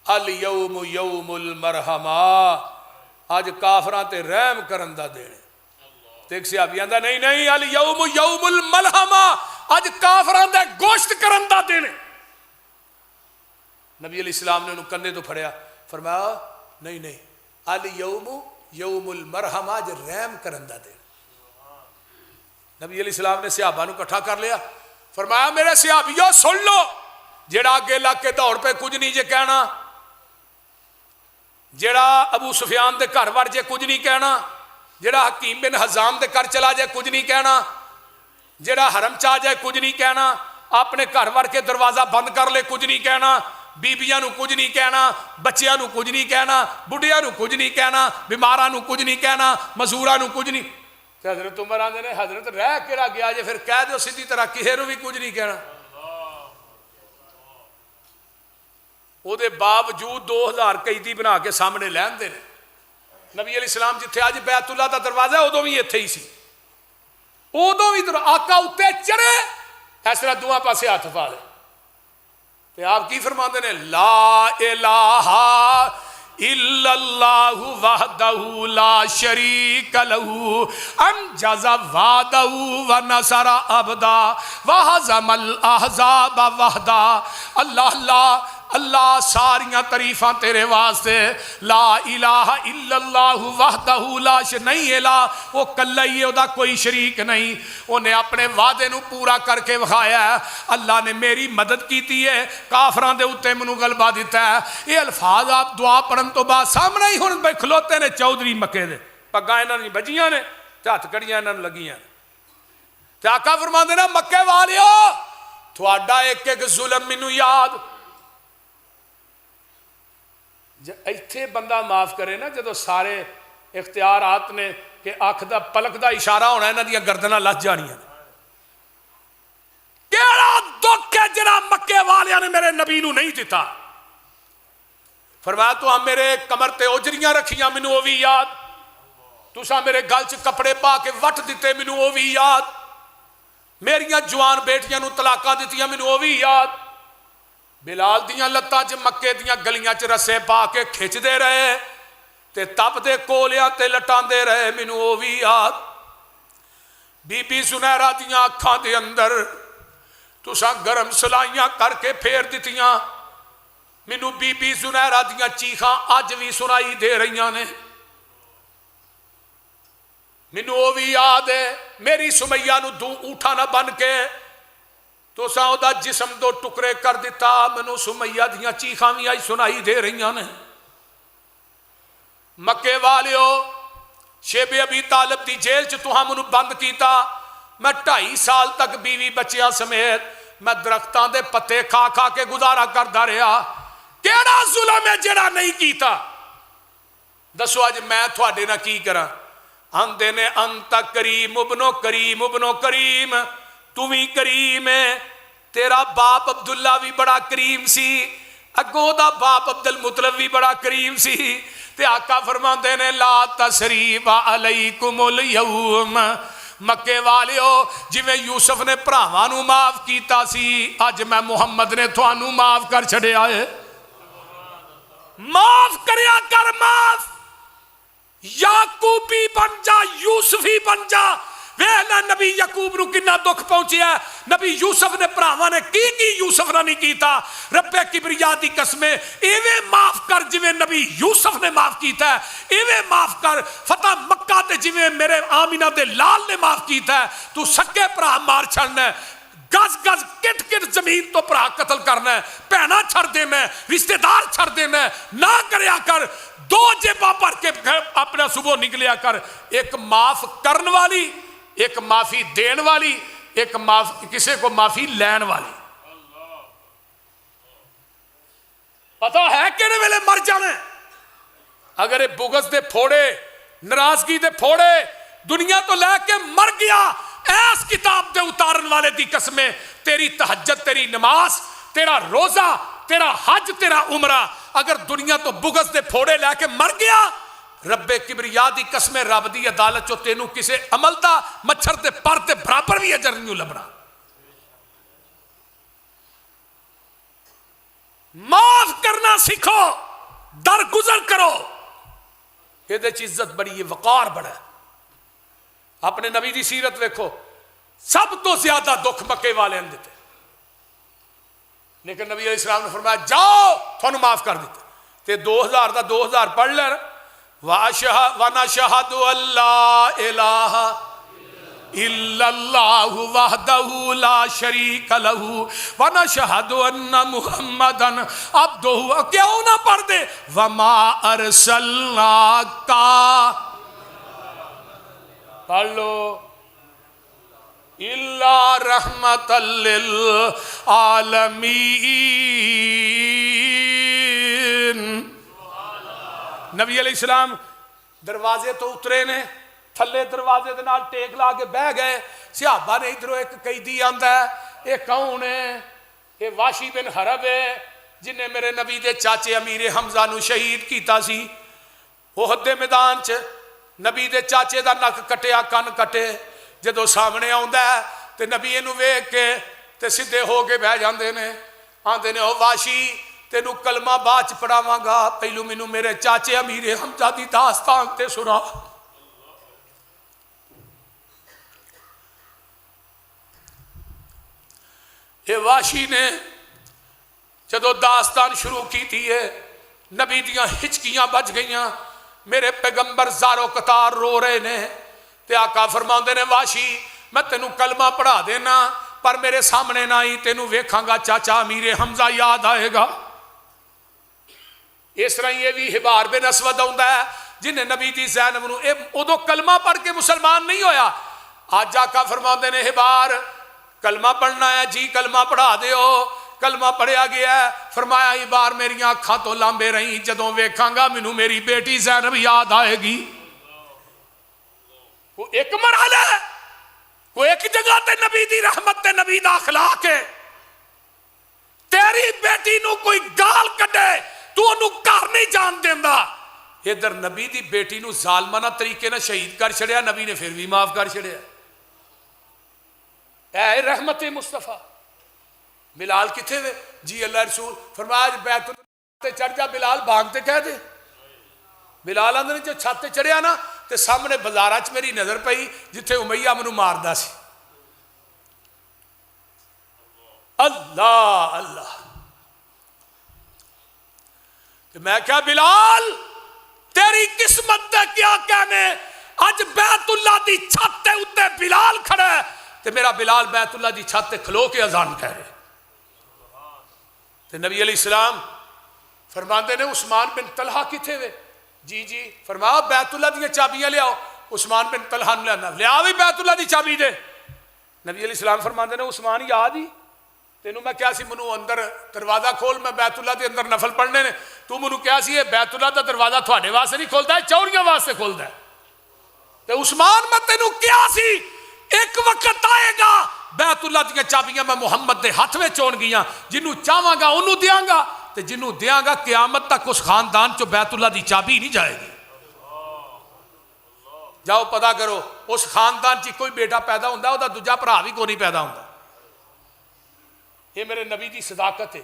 الیوم یوم المرحمہ، آج کافراں تے رحم کرن دا دینے۔ ایک صحابی آندا نہیں نہیں الیوم یوم الملحمہ، آج کافراں دے گوشت کرن دا دینے۔ نبی علیہ السلام نے انہوں کندھے تو پھڑیا، فرمایا نہیں نہیں الیوم یوم المرحمہ، آج رحم کرن دا دینے۔ نبی علیہ السلام نے صحابہ نو کٹھا کر لیا، فرمایا میرے صحابیو سن لو، جیڑا آگے لگ کے دوڑ پہ کچھ نہیں جے کہنا، جیڑا ابو سفیان دے گھر وڑ جے کچھ نہیں کہنا، جیڑا حکیم بن حزام دے گھر چلا جائے کچھ نہیں کہنا، جیڑا حرم چاہ جائے کچھ نہیں کہنا، اپنے گھر وڑ کے دروازہ بند کر لے کچھ نہیں کہنا، بیبیاں نو کچھ نہیں کہنا، بچیاں نو کچھ نہیں کہنا، بڑھیاں نو کچھ نہیں کہنا، بیماراں نو کچھ نہیں کہنا، مزوراں نو کچھ نہیں۔ حضرت عمر آندے نے حضرت رہ کیڑا گیا جے، پھر کہہ دیو سیدھی طرح کسے نو بھی کچھ نہیں کہنا۔ او دے باوجود 2000 قیدی بنا کے سامنے لین دے نے۔ نبی علیہ السلام جتھے آج بیت اللہ دا دروازہ ہے ادو بھی اتھے ہی سی، ادو بھی آقا اتے چڑھے اس طرح دعا پاسے ہاتھ پا لے تے آپ کی فرماندے نے لا الہ الا اللہ وحدہ لا شریک لہ انجز وعدہ ونصر عبدہ وہزم الاحزاب وحدہ۔ اللہ اللہ اللہ ساریاں تعریفاں تیرے واسطے، لا الہ الا اللہ وحدہ لا نہیں الہ، وہ کلا ہی ہے، وہ کوئی شریک نہیں، انہیں اپنے وعدے نو پورا کر کے وکھایا ہے۔ اللہ نے میری مدد کیتی ہے، کافراں دے اوتے مینوں غلبہ دیتا ہے۔ یہ الفاظ آپ دعا پڑھن تو بعد سامنے ہی ہن کھلوتے نے چودھری مکے دے، پگاں انہاں دی بجیاں نے، ہتھ کڑیاں انہاں نوں لگیاں، تے آقا فرماندے نے مکے والیو تھوڑا ایک ایک ظلم مینوں یاد۔ ایتھے بندہ معاف کرے نا جدو سارے اختیارات نے کہ اکھ دا پلک دا اشارہ ہونا ہے، انہاں دیاں گردناں لج جانیاں۔ کیڑا دکھ ہے جڑا مکے والیاں نے میرے نبی نو نہیں دیتا؟ فرمایا تو ہم میرے کمر تے اجریاں رکھیاں مینوں او وی یاد، تساں میرے گل چ کپڑے پا کے وٹ دیتے مینوں او وی یاد، میریاں جوان بیٹیاں نو طلاقاں دتیاں مینوں او وی یاد، بلال دیاں لتاں چ مکے دیاں گلیاں چ رسے پا کے کھچ دے رہے تے تپ دے کولیاں تے لٹان دے رہے مینوں او وی یاد، بی بی زنیرہ دیاں اکھاں دے اندر تساں گرم سلائیاں کر کے پھیر دتیاں، مینوں بی بی زنیرہ دیاں چیخاں اج بھی سنائی دے رہیاں نے، مینوں او وی یاد ہے میری سمیہ نو دو اونٹھا نہ بن کے تساں او دا جسم دو ٹکڑے کر دیتا، مینوں سمیہ دیاں چیخاں بھی اج سنائی دے رہیاں نے۔ مکے والیو شیب ابی طالب دی جیل چ تہاں مینوں بند کیتا، میں 2.5 سال تک بیوی بچیاں سمیت میں درختاں دے پتے کھا کھا کے گزارا کردا رہا، کیڑا ظلم ہے جڑا نہیں کیتا؟ دسو اج میں تھوڑے نہ کی کراں؟ آندے نے انت کریم ابنو کریم ابنو کریم، تو بھی کریم ہے، تیرا باپ عبداللہ بھی بڑا کریم سی، اگوں دا باپ عبد المطلب بھی بڑا کریم سی، تے آقا فرماندے نے لا تثریب علیکم الیوم، مکے والیو جویں یوسف نے بھراواں نوں معاف کیتا سی، اج میں محمد نے تھانوں معاف کر چھڑیا ہے۔ معاف کریا کر، معاف، یعقوبی بن جا، یوسفی بن جا۔ ویلا نبی یعقوب نو کنا دکھ پہنچیا ہے، نبی یوسف نے بھراواں نے کی یوسف نے نہیں کیتا، رب کبریا دی قسمیں ایویں معاف کر جویں نبی یوسف نے معاف کیتا ہے، ایویں معاف کر فتح مکہ تے جویں میرے آمینہ دے لال نے معاف کیتا ہے۔ تو سکے بھرا مار چھڑنا ہے، گز گز کٹ کٹ زمین تو بھرا قتل کرنا ہے، بہنا چھڑ دینا ہے، رشتہ دار چھڑ دینا ہے، نہ کریا کر۔ 2 جیباں بھر کے اپنا صبح نکلیا کر، ایک معاف کرن والی، ایک معافی دین والی، ایک کسی کو معافی لین والی۔ پتہ ہے کہنے ویلے مر جانے؟ اگر بغض دے پھوڑے، ناراضگی دے پھوڑے دنیا تو لے کے مر گیا، ایس کتاب دے اتارن والے دی قسمیں تیری تہجد، تیری نماز، تیرا روزہ، تیرا حج، تیرا عمرہ اگر دنیا تو بغض دے پھوڑے لے کے مر گیا، رب کبریا دی قسمیں رب دی عدالت چو تینوں کسے عمل دا مچھر دے پر دے برابر بھی اجر نہیں لبنا۔ معاف کرنا سیکھو، درگزر کرو، یہ دے چیز عزت بڑی ہے، وقار بڑا ہے۔ اپنے نبی دی سیرت دیکھو، سب تو زیادہ دکھ مکے والے نے دیتے، لیکن نبی علیہ السلام نے فرمایا جاؤ تھانوں معاف کر دیتے۔ تے 2000 دا 2000 پڑھ لے، وَنَشْهَدُ أَلَّا إِلَٰهَ إِلَّا اللَّهُ وَحْدَهُ لَا شَرِيكَ لَهُ وَنَشْهَدُ أَنَّ مُحَمَّدًا عَبْدُهُ، کیوں نہ پڑھ دے وَمَا أَرْسَلْنَاكَ، پڑھ لو، إِلَّا رَحْمَةً لِّلْعَالَمِينَ۔ نبی علیہ السلام دروازے تو اترے نے، تھلے دروازے دے نال ٹیک لا کے بہ گئے، صحابہ نے ادھروں ایک قیدی آندا ہے، یہ کون ہے؟ یہ واشی بن حرب ہے جنہیں میرے نبی دے چاچے امیر حمزہ نو شہید کیتا سی۔ احد دے میدان چ نبی دے چاچے دا نک کٹیا، کن کٹے، جدو سامنے آندا ہے تے نبی اینو ویکھ کے تے سیدھے ہو کے بہ جاندے نے، آندے نے او واشی تینوں کلمہ باچ پڑھاواں گا، پہلو مینوں میرے چاچے امیر حمزہ دی داستان تے سنا۔ یہ واشی نے جدو داستان شروع کی تھی ہے نبی دیاں ہچکیاں بج گئیاں، میرے پیغمبر زارو قطار رو رہے نے، تے آقا فرماندے نے واشی میں تینوں کلمہ پڑھا دینا پر میرے سامنے نہ ہی، تینوں ویکھاں گا چاچا امیر حمزہ یاد آئے گا۔ اس طرح یہ بھی حبار بن اسود ہوندا ہے جنہیں نبی دی زینب نو ادو کلمہ پڑھ کے مسلمان نہیں ہویا، آج آقا فرماندے نے حبار کلمہ پڑھنا ہے جی کلمہ پڑھا دیو، کلمہ پڑھیا گیا ہے، فرمایا حبار میری آنکھاں تو لامبے رہیں، جدوں ویکھاں گا مینوں میری بیٹی زینب یاد آئے گی۔ وہ ایک مرحلہ ہے، وہ ایک جگہ تے نبی دی رحمت تے نبی دا اخلاق ہے، تیری بیٹی نو کوئی گال کڈے تو انہوں کار نہیں جان دیندہ، ادھر نبی دی بیٹی نو ظالمانہ طریقے نہ شہید کر چھڑیا، نبی نے پھر بھی معاف کر چھڑیا۔ اے رحمت مصطفیٰ، بلال کتھے وے جی اللہ رسول، فرمایا بیت اللہ تے چڑھ جا بلال بھانگتے کہہ دے۔ بلال اندر جو چھت تے چڑھیا نا تے سامنے بازاراں چ میری نظر پئی جتھے امیہ منو ماردا سی۔ اللہ اللہ، کہ میں کیا بلال تیری قسمت دے کیا کہنے، اج بیت اللہ دی چھت تے اتے بلال کھڑا ہے تے میرا بلال بیت اللہ دی چھت تے کھلو کے اذان کہہ رہے تے نبی علیہ السلام فرماندے نے عثمان بن طلحہ کتھے وے جی جی، فرمایا بیت اللہ دی چابیاں لے آؤ، عثمان بن طلحہ نے لیا بھی بیت اللہ دی چابی دے، نبی علیہ السلام فرماندے نے عثمان یاد ہی تینوں میں کیا سی منو اندر دروازہ کھول، میں بیت اللہ دے اندر نفل پڑھنے نے، تو منو کیا سی ہے بیت اللہ دا دروازہ تھوڑے واسطے نہیں کھولتا ہے چوریاں واسطے کھولتا ہے، تے عثمان میں تینوں کیا سی ایک وقت آئے گا بیت اللہ دیا چابیاں میں محمد دے ہاتھ میں چون گیاں، جنہوں چاہواں گا انہوں دیاں گا تے جنہوں دیاں گا قیامت تک اس خاندان چو بیت اللہ دی چابی نہیں جائے گی۔ جاؤ پتہ کرو اس خاندان چی کوئی بیٹا پیدا ہوندہ ہوتا دوجا پرا بھی کوئی نہیں پیدا ہوندہ۔ یہ میرے نبی دی صداقت ہے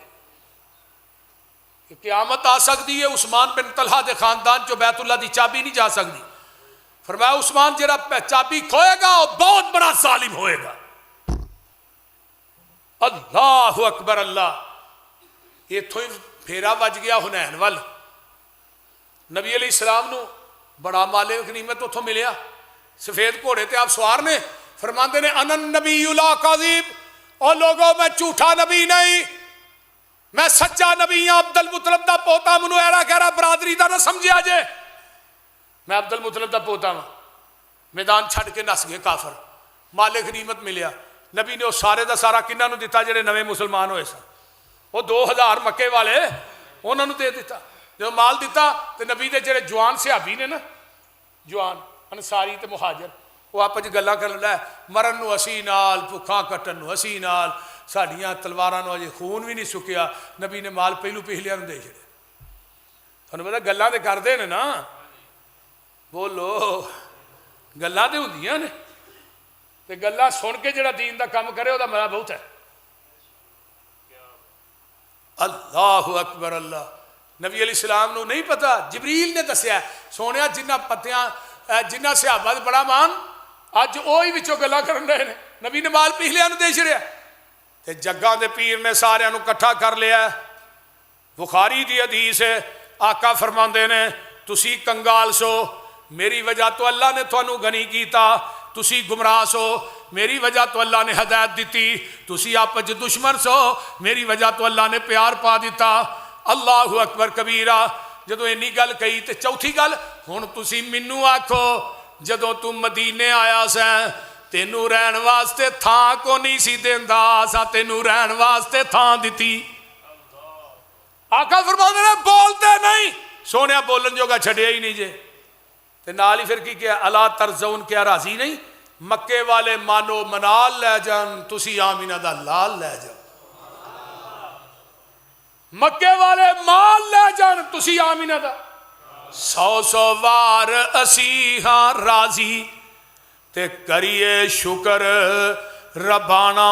کہ قیامت آ سکتی ہے عثمان بن طلحہ دے خاندان چو بیت اللہ دی چابی نہیں جا سکتی، فرمایا عثمان جرا چابی کھوئے گا وہ بہت بڑا ظالم ہوئے گا۔ اللہ اکبر اللہ، یہ تھوئی پھیرا بج گیا حنین وال، نبی علیہ السلام نو بڑا مالے غنیمت اتھوں ملیا، سفید گھوڑے تے آپ سوار نے، فرماندے نے انن نبی لا کاذب، اور لوگوں میں جھوٹا نبی نہیں، میں سچا نبی ہوں، عبد المطلب دا پوتا، منو ایرا کہہ رہا برادری دا نہ سمجھیا جے، میں عبد المطلب دا پوتا ہوں۔ میدان چھڑ کے نس گئے کافر، مال غنیمت ملیا، نبی نے وہ سارے دا سارا کنہ نو دیتا جڑے نوے مسلمان ہوئے سن، وہ 2000 مکے والے انہوں نے دے دیتا، جو مال دیتا تو نبی دے جڑے جوان صحابی نے نا، جوان انصاری تے مہاجر، وہ آپ جی گلاں کر لے مرن نو اسی نال، بھکھاں کٹن نو اسی نال، ساڈیاں تلواراں نو اجے خون بھی نہیں سکیا، نبی نے مال پہلو پہلیاں نو دے چھڑے۔ تھانوں پتہ گلاں تے کردے نے نا، بولو گلاں تے ہوندیاں نے، تے گلاں سن کے جڑا دین دا کام کرے او دا مزہ بہت ہے۔ اللہ اکبر اللہ، نبی علیہ السلام نو نہیں پتا، جبریل نے دسیا سونیا جنہ پتیاں جنہ صحابہ دے بڑا مان اج اوہی وچوں گلاں کرن رہے نے، نبی نے مال پہلیاں نو دے چھڑیا تے جگاں دے پیر نے سارے نو کٹھا کر لیا۔ بخاری دی حدیث ہے، آقا فرماندے نے تسی کنگال سو میری وجہ تو اللہ نے تھانوں غنی کیتا، تسی گمراہ سو میری وجہ تو اللہ نے ہدایت دیتی، تسی آپ وچ دشمن سو میری وجہ تو اللہ نے پیار پا دیتا۔ اللہ اکبر کبیرہ، جدو اینی گل کہی تے چوتھی گل ہن تسی مینوں آکھو جدو تم مدینے آیا سیں تینوں رہن واسطے تھاں کو نہیں سی دیندا، سا تینوں رہن واسطے تھاں دتی۔ آقا فرماندے نے بولتے نہیں، سونیا بولن جو گا چھڑیا ہی نہیں جے، تے نال ہی پھر کی کیا الا ترزون، کیا راضی نہیں، مکے والے مانو منال لے جان، تسی آمینہ دا لال لے جان، مکے والے مال لے جان، تسی آمینہ دا 100 وار اسی ہاں راضی، تے کریے شکر ربانا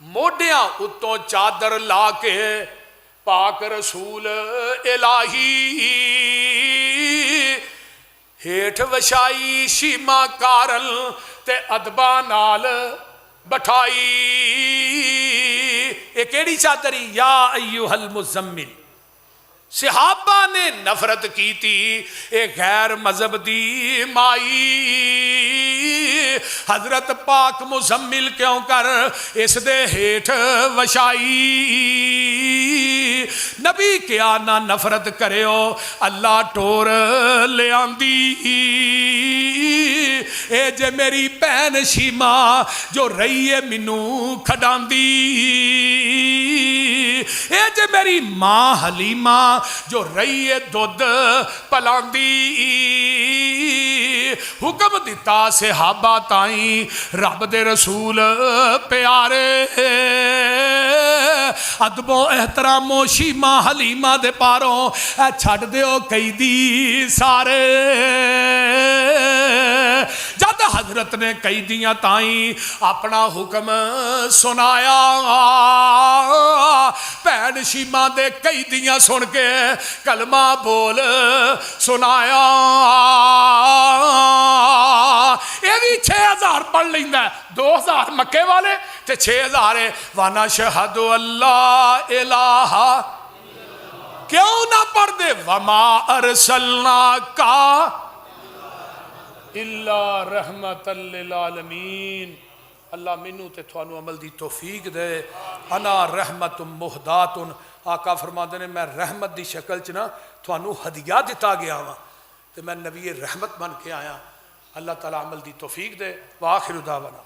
موڈیاں اتوں چادر لا کے پاک رسول الہی ہیٹھ وشائی شیما کارل تے ادبا نال بٹھائی. یہ کیڑی چادری؟ یا ایوہ المزمل. صحابہ نے نفرت کی تھی اے غیر مذہب دی مائی، حضرت پاک مزمل کیوں کر اس دے ہیٹھ وشائی. نبی کیا نہ نفرت کریو اللہ ٹور لے آندی. اے جے میری بہن شیما جو رہی ہے مینو کھڈاندی، اے جے میری ماں حلیمہ جو رہی ہے دودھ پلاندی. حکم دیتا صحابہ تائیں رب دے رسول پیارے، ادب و احترام و شیما حلیمہ دے پاروں چھڑ دیو قیدی سارے. جد حضرت نے قیدیاں تائیں اپنا حکم سنایا، بہن شیما دے قیدیاں سن کے کلمہ بول سنایا. یہ بھی 6000 پڑھ لیندہ ہے، 2000 مکے والے تے 6000 وانا شہد اللہ الہ. کیوں نہ پڑھ دے وما ارسلناک الا رحمت للعالمین. اللہ منو تے تھانو عمل دی توفیق دے. انا رحمت مہدات. آقا فرماتے نے میں رحمت دی شکل چنا تھانو ہدیہ دیتا گیا ہاں تے میں نبی رحمت بن کے آیا. اللہ تعالیٰ عمل دی توفیق دے. وآخر دعوانا